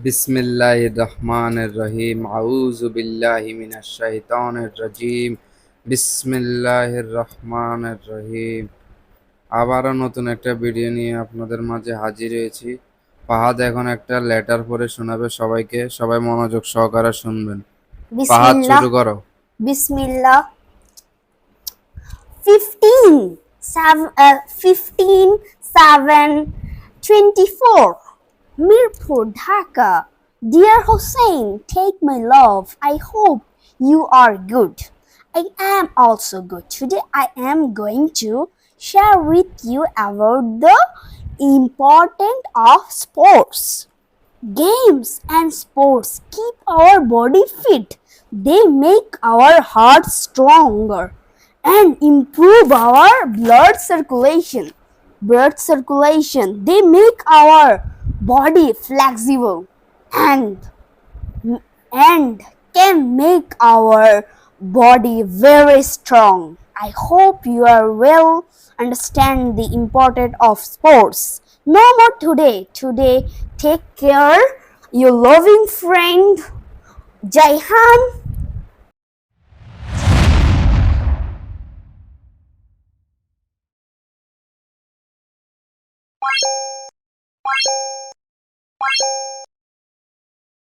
বিসমিল্লাহির রহমানির রহিম আউযু বিল্লাহি মিনাশ শাইতানির রাজিম বিসমিল্লাহির রহমানির রহিম। আবারও নতুন একটা ভিডিও নিয়ে আপনাদের মাঝে হাজির হয়েছি। ফাহাদ এখন একটা লেটার পড়ে শোনাবে সবাইকে, সবাই মনোযোগ সহকারে শুনবেন। ফাহাদ Bismillah, শুরু করো। Bismillah. 15, 7, 24. Mirpur, Dhaka. Dear Hussein, take my love. I hope you are good. I am also good. Today I am going to share with you about the importance of sports. Games and sports keep our body fit. They make our heart stronger and improve our blood circulation. They make our body flexible and and can make our body very strong. I hope you are well understand the importance of sports. No more today. Today, take care. Your loving friend, Jaihan.